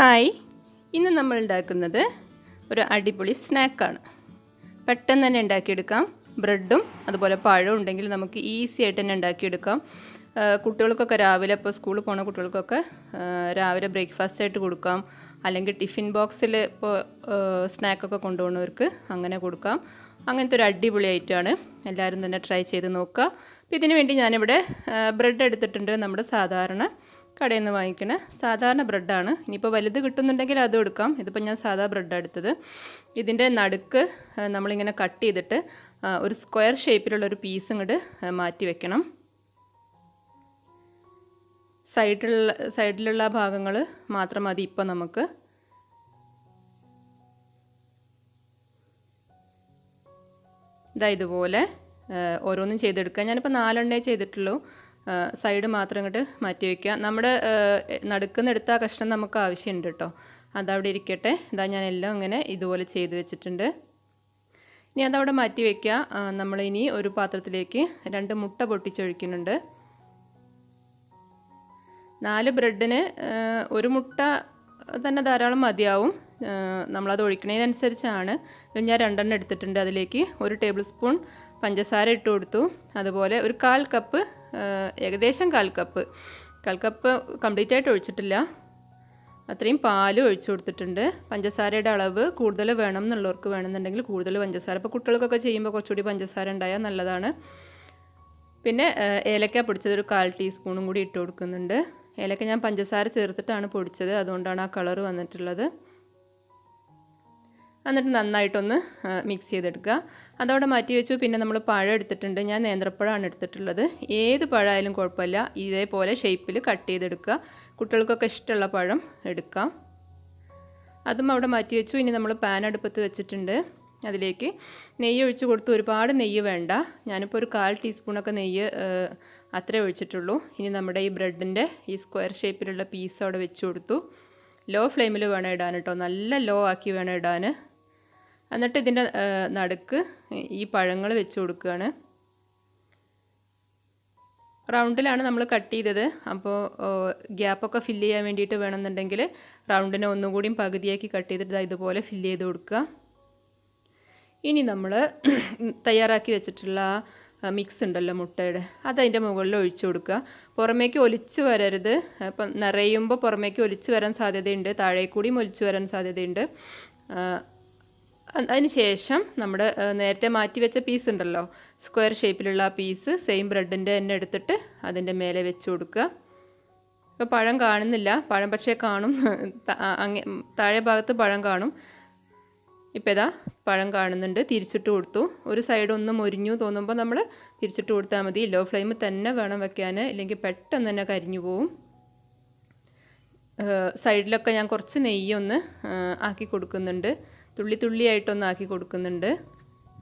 Hi, ഇന്ന് നമ്മൾ ഉണ്ടാക്കുന്നത് ഒരു അടിപൊളി സ്നാക്കാണ്. പെട്ടെന്ന് തന്നെ ഉണ്ടാക്കിയെടുക്കാം. ബ്രെഡും അതുപോലെ പഴവും ഉണ്ടെങ്കിൽ നമുക്ക് ഈസി ആയിട്ട് തന്നെ ഉണ്ടാക്കിയെടുക്കാം. കുട്ടികൾക്കൊക്കെ രാവിലെ ഇപ്പോൾ സ്കൂളിൽ പോകുന്ന കുട്ടികൾക്കൊക്കെ രാവിലെ ബ്രേക്ക്ഫാസ്റ്റ് ആയിട്ട് കൊടുക്കാം. അല്ലെങ്കിൽ ടിഫിൻ ബോക്സിൽ ഇപ്പോൾ സ്നാക്കൊക്കെ കൊണ്ടുപോകുന്നവർക്ക് അങ്ങനെ കൊടുക്കാം. അങ്ങനത്തെ ഒരു അടിപൊളി ഐറ്റമാണ്. എല്ലാവരും തന്നെ ട്രൈ ചെയ്ത് നോക്കുക. അപ്പോൾ ഇതിന് വേണ്ടി ഞാനിവിടെ ബ്രെഡ് എടുത്തിട്ടുണ്ട്. നമ്മുടെ സാധാരണ കടയിൽ നിന്ന് വാങ്ങിക്കുന്ന സാധാരണ ബ്രെഡാണ്. ഇനിയിപ്പോൾ വലുത് കിട്ടുന്നുണ്ടെങ്കിൽ അതും എടുക്കാം. ഇതിപ്പോൾ ഞാൻ സാധാ ബ്രെഡാണ് എടുത്തത്. ഇതിൻ്റെ നടുക്ക് നമ്മളിങ്ങനെ കട്ട് ചെയ്തിട്ട് ഒരു സ്ക്വയർ ഷേപ്പിലുള്ളൊരു പീസ് ഇങ്ങോട്ട് മാറ്റി വെക്കണം. സൈഡിലുള്ള ഭാഗങ്ങൾ മാത്രം മതി ഇപ്പോൾ നമുക്ക്. ഇതുപോലെ ഓരോന്നും ചെയ്തെടുക്കുക. ഞാനിപ്പോൾ 4 ചെയ്തിട്ടുള്ളൂ. സൈഡ് മാത്രം ഇങ്ങോട്ട് മാറ്റി വയ്ക്കുക. നമ്മുടെ നടുക്കുന്നെടുത്ത ആ കഷ്ണം നമുക്ക് ആവശ്യമുണ്ട് കേട്ടോ. അതവിടെ ഇരിക്കട്ടെ. ഞാൻ എല്ലാം ഇങ്ങനെ ഇതുപോലെ ചെയ്ത് വെച്ചിട്ടുണ്ട്. ഇനി അതവിടെ മാറ്റി വയ്ക്കുക. നമ്മളിനി ഒരു പാത്രത്തിലേക്ക് 2 മുട്ട പൊട്ടിച്ചൊഴിക്കുന്നുണ്ട്. 4 ബ്രെഡിന് 1 മുട്ട തന്നെ ധാരാളം മതിയാവും. നമ്മളത് ഒഴിക്കുന്നതിനനുസരിച്ചാണ്. ഞാൻ 2 എടുത്തിട്ടുണ്ട്. അതിലേക്ക് 1 ടേബിൾ സ്പൂൺ പഞ്ചസാര ഇട്ട് കൊടുത്തു. അതുപോലെ ഒരു 1/4 കപ്പ്, ഏകദേശം 1/4 കപ്പ് കംപ്ലീറ്റ് ആയിട്ട് ഒഴിച്ചിട്ടില്ല, അത്രയും പാൽ ഒഴിച്ചു കൊടുത്തിട്ടുണ്ട്. പഞ്ചസാരയുടെ അളവ് കൂടുതൽ വേണം എന്നുള്ളവർക്ക് വേണമെന്നുണ്ടെങ്കിൽ കൂടുതൽ പഞ്ചസാര. ഇപ്പോൾ കുട്ടികൾക്കൊക്കെ ചെയ്യുമ്പോൾ കുറച്ചുകൂടി പഞ്ചസാര ഉണ്ടായാൽ നല്ലതാണ്. പിന്നെ ഏലക്ക പൊടിച്ചത് ഒരു 1/4 ടീസ്പൂണും കൂടി ഇട്ട് കൊടുക്കുന്നുണ്ട്. ഏലക്ക ഞാൻ പഞ്ചസാര ചേർത്തിട്ടാണ് പൊടിച്ചത്, അതുകൊണ്ടാണ് ആ കളർ വന്നിട്ടുള്ളത്. എന്നിട്ട് നന്നായിട്ടൊന്ന് മിക്സ് ചെയ്തെടുക്കുക. അതവിടെ മാറ്റി വെച്ചു. പിന്നെ നമ്മൾ പഴം എടുത്തിട്ടുണ്ട്. ഞാൻ നേന്ത്രപ്പഴമാണ് എടുത്തിട്ടുള്ളത്. ഏത് പഴമായാലും കുഴപ്പമില്ല. ഇതേപോലെ ഷേപ്പിൽ കട്ട് ചെയ്തെടുക്കുക. കുട്ടികൾക്കൊക്കെ ഇഷ്ടമുള്ള പഴം എടുക്കാം. അതും അവിടെ മാറ്റി വെച്ചു. ഇനി നമ്മൾ പാൻ അടുപ്പത്ത് വെച്ചിട്ടുണ്ട്. അതിലേക്ക് നെയ്യ് ഒഴിച്ച് കൊടുത്തു. ഒരുപാട് നെയ്യ് വേണ്ട. ഞാനിപ്പോൾ ഒരു 1/4 ടീസ്പൂണൊക്കെ നെയ്യ് അത്രേ ഒഴിച്ചിട്ടുള്ളൂ. ഇനി നമ്മുടെ ഈ ബ്രെഡിൻ്റെ ഈ സ്ക്വയർ ഷേപ്പിലുള്ള പീസ് അവിടെ വെച്ച് കൊടുത്തു. ലോ ഫ്ലെയിമിൽ വേണം ഇടാൻ കേട്ടോ. നല്ല ലോ ആക്കി വേണം ഇടാൻ. എന്നിട്ട് ഇതിൻ്റെ നടുക്ക് ഈ പഴങ്ങൾ വെച്ച് കൊടുക്കുകയാണ്. റൗണ്ടിലാണ് നമ്മൾ കട്ട് ചെയ്തത്. അപ്പോൾ ഗ്യാപ്പൊക്കെ ഫില്ല് ചെയ്യാൻ വേണ്ടിയിട്ട് വേണമെന്നുണ്ടെങ്കിൽ റൗണ്ടിനെ ഒന്നുകൂടിയും പകുതിയാക്കി കട്ട് ചെയ്തിട്ട് ഇതുപോലെ ഫില്ല് ചെയ്ത് കൊടുക്കുക. ഇനി നമ്മൾ തയ്യാറാക്കി വെച്ചിട്ടുള്ള മിക്സ് ഉണ്ടല്ലോ മുട്ടയുടെ, അതതിൻ്റെ മുകളിൽ ഒഴിച്ചു കൊടുക്കുക. പുറമേക്ക് ഒലിച്ച് വരരുത്. അപ്പം നിറയുമ്പോൾ പുറമേക്ക് ഒലിച്ച് വരാൻ സാധ്യതയുണ്ട്, താഴേക്കൂടിയും ഒലിച്ച് വരാൻ സാധ്യതയുണ്ട്. അതിന് ശേഷം നമ്മുടെ നേരത്തെ മാറ്റി വെച്ച പീസ് ഉണ്ടല്ലോ, സ്ക്വയർ ഷേപ്പിലുള്ള ആ പീസ് സെയിം ബ്രെഡിൻ്റെ തന്നെ എടുത്തിട്ട് അതിൻ്റെ മേലെ വെച്ച് കൊടുക്കുക. ഇപ്പോൾ പഴം കാണുന്നില്ല, പഴം പക്ഷേ കാണും, താഴെ ഭാഗത്ത് പഴം കാണും. ഇപ്പോൾ പഴം കാണുന്നുണ്ട്. തിരിച്ചിട്ട് കൊടുത്തു. ഒരു സൈഡ് ഒന്ന് മൊരിഞ്ഞു തോന്നുമ്പോൾ നമ്മൾ തിരിച്ചിട്ട് കൊടുത്താൽ മതി. ലോ ഫ്ലെയിമിൽ തന്നെ വേണം വെക്കാൻ, ഇല്ലെങ്കിൽ പെട്ടെന്ന് തന്നെ കരിഞ്ഞു പോവും. സൈഡിലൊക്കെ ഞാൻ കുറച്ച് നെയ്യൊന്ന് ആക്കി കൊടുക്കുന്നുണ്ട്. തുള്ളിയായിട്ടൊന്ന് ആക്കി കൊടുക്കുന്നുണ്ട്.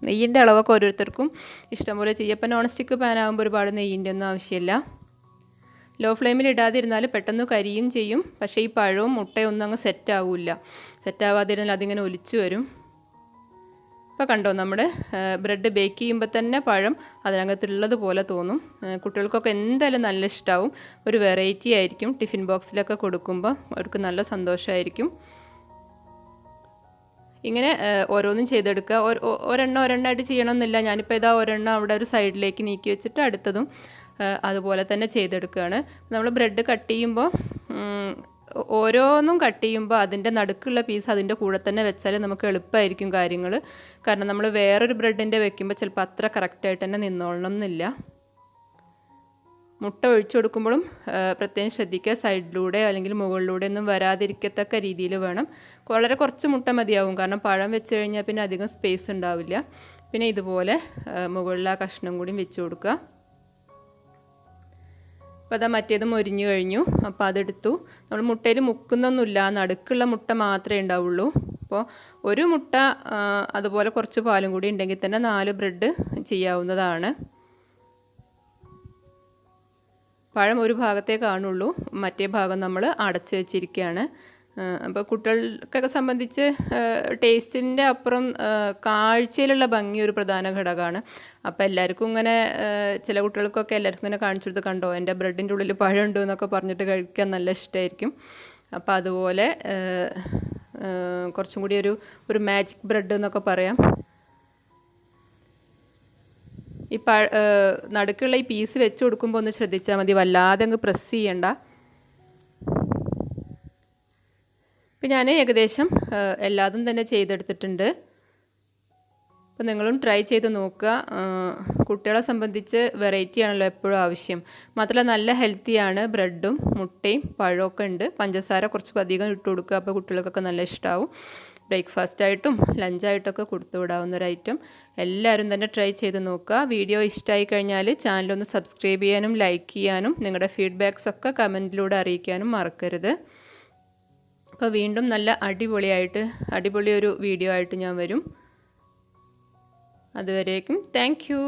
നെയ്യിൻ്റെ അളവൊക്കെ ഓരോരുത്തർക്കും ഇഷ്ടംപോലെ ചെയ്യുക. ഇപ്പം നോൺ സ്റ്റിക്ക് പാനാകുമ്പോൾ ഒരുപാട് നെയ്യിൻ്റെ ഒന്നും ആവശ്യമില്ല. ലോ ഫ്ലെയിമിൽ ഇടാതിരുന്നാൽ പെട്ടെന്ന് കരിയും ചെയ്യും. പക്ഷേ ഈ പഴവും മുട്ടയും ഒന്നും അങ്ങ് സെറ്റാവാതിരുന്നാൽ അതിങ്ങനെ ഒലിച്ചു വരും. ഇപ്പോൾ കണ്ടോ, നമ്മുടെ ബ്രെഡ് ബേക്ക് ചെയ്യുമ്പോൾ തന്നെ പഴം അതിനകത്തുള്ളത് പോലെ തോന്നും. കുട്ടികൾക്കൊക്കെ എന്തായാലും നല്ല ഇഷ്ടമാവും. ഒരു വെറൈറ്റി ആയിരിക്കും. ടിഫിൻ ബോക്സിലൊക്കെ കൊടുക്കുമ്പോൾ അവർക്ക് നല്ല സന്തോഷമായിരിക്കും. ഇങ്ങനെ ഓരോന്നും ചെയ്തെടുക്കുക. ഒരെണ്ണമായിട്ട് ചെയ്യണമെന്നില്ല. ഞാനിപ്പോൾ ഒരെണ്ണം അവിടെ ഒരു സൈഡിലേക്ക് നീക്കി വെച്ചിട്ട് അടുത്തതും അതുപോലെ തന്നെ ചെയ്തെടുക്കുകയാണ്. നമ്മൾ ബ്രെഡ് കട്ട് ചെയ്യുമ്പോൾ ഓരോന്നും കട്ട് ചെയ്യുമ്പോൾ അതിൻ്റെ നടുക്കുള്ള പീസ് അതിൻ്റെ കൂടെ തന്നെ വെച്ചാൽ നമുക്ക് എളുപ്പമായിരിക്കും കാര്യങ്ങൾ. കാരണം നമ്മൾ വേറൊരു ബ്രെഡിൻ്റെ വെക്കുമ്പോൾ ചിലപ്പോൾ അത്ര കറക്റ്റായിട്ട് തന്നെ നിന്നോളണം എന്നില്ല. മുട്ട ഒഴിച്ചു കൊടുക്കുമ്പോഴും പ്രത്യേകം ശ്രദ്ധിക്കുക. സൈഡിലൂടെ അല്ലെങ്കിൽ മുകളിലൂടെ ഒന്നും വരാതിരിക്കത്തക്ക രീതിയിൽ വേണം. വളരെ കുറച്ച് മുട്ട മതിയാവും, കാരണം പഴം വെച്ച് കഴിഞ്ഞാൽ പിന്നെ അധികം സ്പേസ് ഉണ്ടാവില്ല. പിന്നെ ഇതുപോലെ മുകളിൽ ആ കഷ്ണം കൂടി വെച്ച് കൊടുക്കുക. അപ്പോൾ മറ്റേത് മൊരിഞ്ഞു കഴിഞ്ഞു. അപ്പോൾ അതെടുത്തു. നമ്മൾ മുട്ടയിൽ മുക്കുന്നൊന്നുമില്ല, നടുക്കുള്ള മുട്ട മാത്രമേ ഉണ്ടാവുള്ളൂ. അപ്പോൾ ഒരു മുട്ട അതുപോലെ കുറച്ച് പാലും കൂടി ഉണ്ടെങ്കിൽ തന്നെ 4 ബ്രെഡ് ചെയ്യാവുന്നതാണ്. പഴം ഒരു ഭാഗത്തേ കാണുള്ളൂ, മറ്റേ ഭാഗം നമ്മൾ അടച്ച് വെച്ചിരിക്കുകയാണ്. അപ്പോൾ കുട്ടികൾക്കൊക്കെ സംബന്ധിച്ച് ടേസ്റ്റിൻ്റെ അപ്പുറം കാഴ്ചയിലുള്ള ഭംഗി ഒരു പ്രധാന ഘടകമാണ്. അപ്പോൾ എല്ലാവർക്കും ഇങ്ങനെ ചില കുട്ടികൾക്കൊക്കെ എല്ലാവർക്കും ഇങ്ങനെ കാണിച്ചു കൊടുത്ത്, കണ്ടോ എൻ്റെ ബ്രെഡിൻ്റെ ഉള്ളിൽ പഴമുണ്ട് എന്നൊക്കെ പറഞ്ഞിട്ട് കഴിക്കാൻ നല്ല ഇഷ്ടമായിരിക്കും. അപ്പോൾ അതുപോലെ കുറച്ചും കൂടി ഒരു മാജിക് ബ്രെഡ് എന്നൊക്കെ പറയാം. ഈ നടുക്കുള്ള ഈ പീസ് വെച്ച് കൊടുക്കുമ്പോൾ ഒന്ന് ശ്രദ്ധിച്ചാൽ മതി, വല്ലാതെ അങ്ങ് പ്രസ് ചെയ്യണ്ട. ഇപ്പം ഞാൻ ഏകദേശം എല്ലാതും തന്നെ ചെയ്തെടുത്തിട്ടുണ്ട്. അപ്പോൾ നിങ്ങളും ട്രൈ ചെയ്ത് നോക്കുക. കുട്ടികളെ സംബന്ധിച്ച് വെറൈറ്റി ആണല്ലോ എപ്പോഴും ആവശ്യം. മാത്രമല്ല നല്ല ഹെൽത്തിയാണ്. ബ്രെഡും മുട്ടയും പഴമൊക്കെ ഉണ്ട്. പഞ്ചസാര കുറച്ച് അധികം ഇട്ട് കൊടുക്കുക, അപ്പോൾ കുട്ടികൾക്കൊക്കെ നല്ല ഇഷ്ടമാവും. ബ്രേക്ക്ഫാസ്റ്റായിട്ടും ലഞ്ചായിട്ടൊക്കെ കൊടുത്തു വിടാവുന്ന ഒരു ഐറ്റം. എല്ലാവരും തന്നെ ട്രൈ ചെയ്ത് നോക്കുക. വീഡിയോ ഇഷ്ടമായി കഴിഞ്ഞാൽ ചാനലൊന്ന് സബ്സ്ക്രൈബ് ചെയ്യാനും ലൈക്ക് ചെയ്യാനും നിങ്ങളുടെ ഫീഡ്ബാക്സൊക്കെ കമൻറ്റിലൂടെ അറിയിക്കാനും മറക്കരുത്. അപ്പോൾ വീണ്ടും നല്ല അടിപൊളി ഒരു വീഡിയോ ആയിട്ട് ഞാൻ വരും. അതുവരേക്കും താങ്ക് യു.